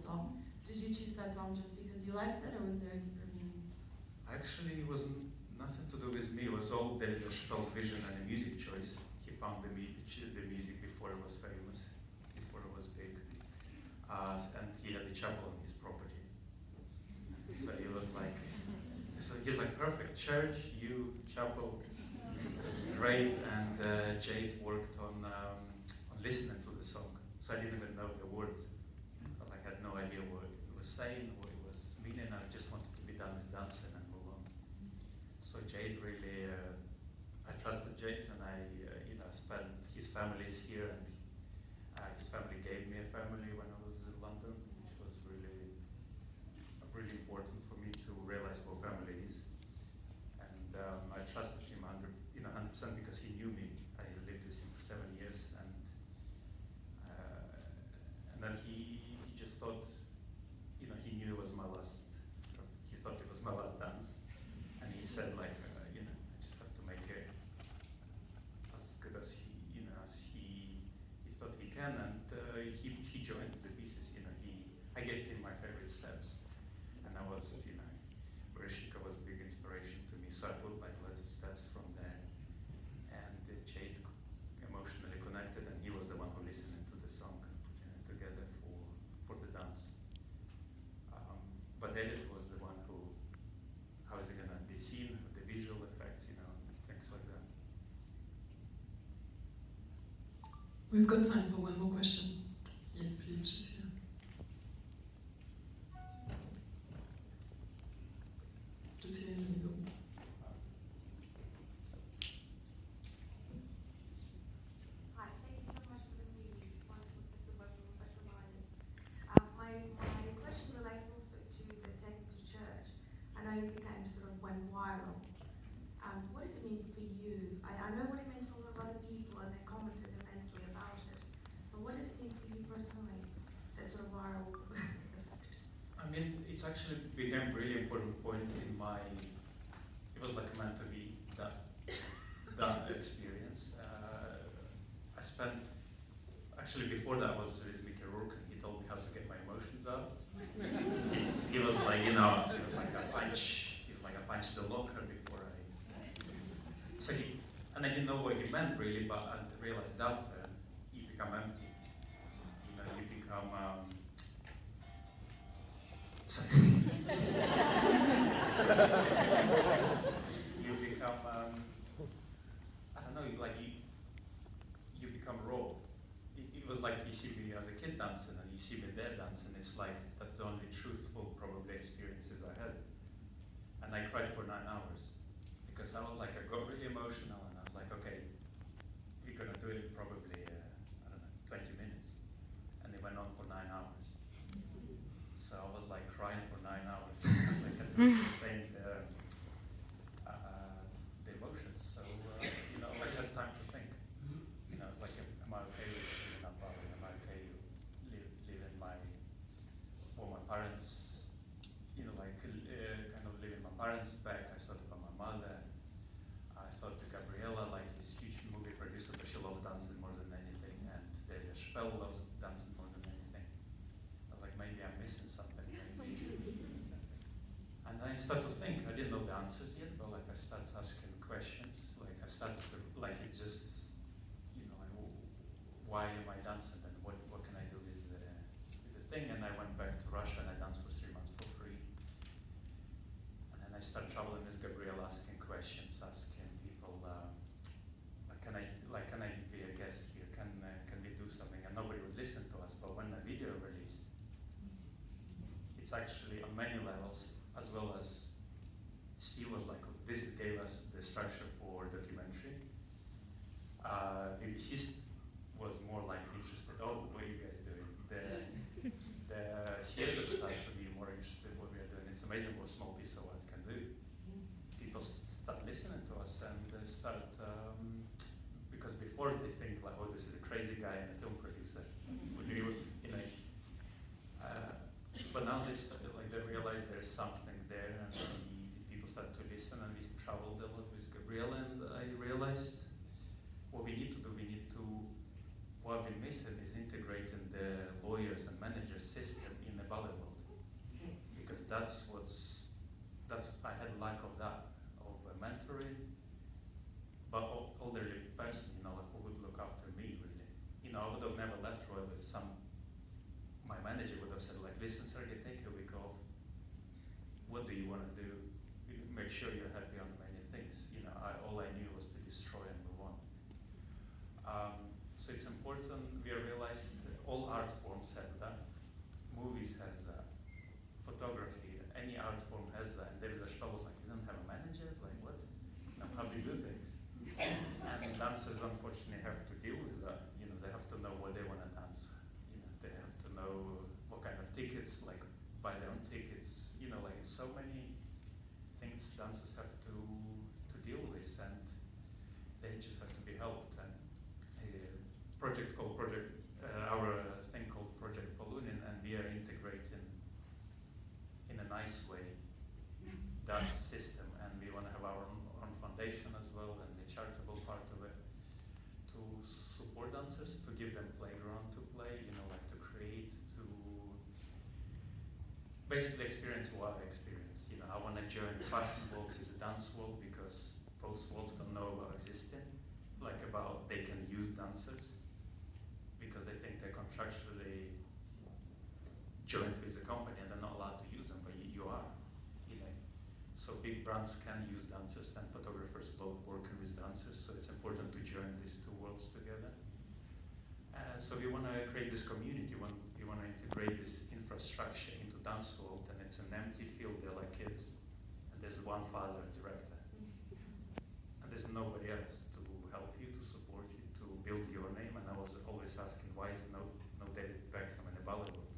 song. Did you choose that song just because you liked it, or was there a deeper meaning? Actually, it was nothing to do with me. It was all David Chappelle's vision and a music choice. He found the music before it was famous, before it was big. And he had a chapel on his property. So he was like, he's like, perfect, church, you, chapel, great. And Jade worked on listening to the song. So I didn't even know the words. I had no idea what it was saying, what it was meaning. I just wanted to be done with dancing and move on. So Jade really, I trusted Jade, and I, spent his family's here, and his family gave me a family when I was in London, which was really, really important for me to realize what family is. And I trusted him 100% because he knew me. I lived with him for 7 years, and then he just thought, he knew it was my last. He thought it was my last dance, and he said like, I just have to make it as good as he thought he can, and he joined the pieces. I gave him my favorite steps, and I was, Bereshika was a big inspiration to me. So I put like lots of steps from there, and Jade emotionally connected, and he was the one who listened to the song together for the dance. But Edith was the one who, how is it going to be seen, the visual effects, things like that. We've got time for one more question. Yes, please, Jessica. Jessica in the middle. Hi, thank you so much for the really wonderful piece of work on professional violence. My question relates also to the Taking to Church. I know you became went viral. What did it mean for you? I know what it meant for a lot of other people, and they commented immensely about it. But what did it mean for you personally, that viral effect? I mean, it's actually became a really important point in my, it was like meant to be that experience. I spent, actually before that was with Mickey Rourke, and he told me how to get my emotions out. He was like, he was like I punched the locker before and I didn't know what he meant really, but I realized after, you become empty. You become, you become, I don't know, like you become raw. It was like you see me as a kid dancing, and you see me there dancing. It's like, that's the only truthful, probably, experiences I had. And I cried for 9 hours, because I was like, I got really emotional, and I was like, okay, we're gonna do it in probably, 20 minutes. And it went on for 9 hours. So I was like crying for 9 hours. Because I couldn't sustain the emotions. So, I had time to think. It's like, am I okay with living up Bali? Am I okay living my parents, kind of living my parents back? I thought about my mother. I thought to Gabriella, like this huge movie producer, but she loves dancing more than anything. And David Chappelle loves dancing more than anything. I was like, maybe I'm missing something. And I started to think. I didn't know the answers yet, but I started asking questions. I started to, it just, why am I dancing, and what can I do with the thing? And I went back to Russia, and I danced for 3 months for free. And then I started traveling with Gabriel, asking questions, asking people, can I be a guest here? Can we do something? And nobody would listen to us. But when the video released, it's actually on many levels, as well as Steve was like, this gave us the structure for documentary. BBC was more like interested, what are you guys doing? The I had lack of that, of mentoring, but elderly person, you know, like, who would look after me really. You know, I would have never left Royal if my manager would have said like, listen Sergei, take a week off. What do you want to do? Make sure you're happy on many things. You know, all I knew was to destroy and move on. So it's important, we realized that all art forms have that. Movies has that. Photography, any art form has that. And David Ashpel was like, you don't have a manager? It's like, what? No, how do you do things? And dancers unfortunately have to deal with that. You know, they have to know what they want to dance. You know, they have to know what kind of tickets, like buy their own tickets. You know, like it's so many things dancers have to deal with, and they just have to be helped. And our thing called Project Polunin, and we are integrating in a nice way that system, and we want to have our own foundation as well, and the charitable part of it, to support dancers, to give them playground to play, you know, like to create, to basically experience what I experience. You know, I want to join fashion world with the dance world, because both worlds don't know about existing, like about they can use dancers, because they think they're contractually joined with the company and they're not allowed to use them, but you are. You know, so big brands can use dancers, and photographers love working with dancers. So it's important to join these two worlds together. So we want to create this community. We want to integrate this infrastructure into dance world, and it's an empty field. They're like kids, and there's one father director, and there's nobody else to help you, to support you, to build your name. And I was always asking, why is no David Beckham in the Bollywood?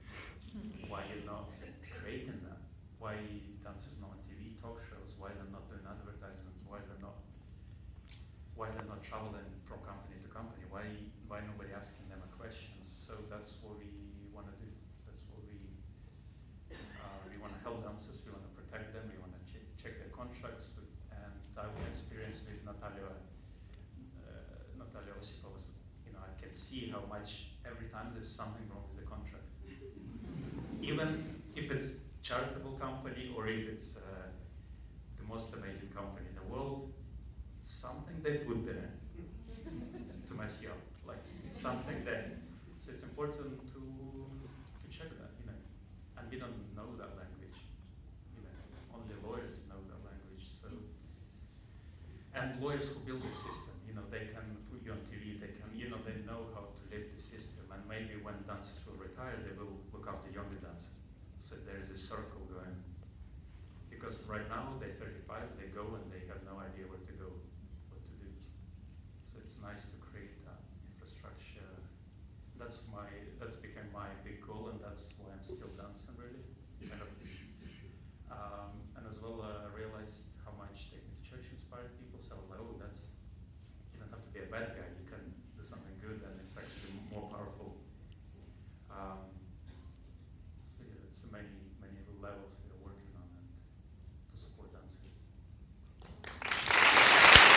Why you're not creating that? Why dancers not on TV talk shows? Why they're not doing advertisements? Why they're not traveling from company to company? Why nobody asking them a question? So that's what we want to do. That's what we want to help dancers. We want to protect them. We want to check their contracts. And I have experience with Natalia Osipova. You know, I can see how much every time there's something wrong with the contract. Even if it's charitable company, or if it's the most amazing company in the world, something they put there to mess you up, like something there. So it's important to check that, you know. And we don't know that language, you know. Only lawyers know that language. So, and lawyers who build the system, you know, they can put you on TV. They can, you know, they know how to live the system. And maybe when dancers will retire, they will look after younger dancers. So there is a circle going. Because right now they're 35, they go and they have no idea where to go, what to do. So it's nice to create that infrastructure. That's become my big goal, and that's why I'm still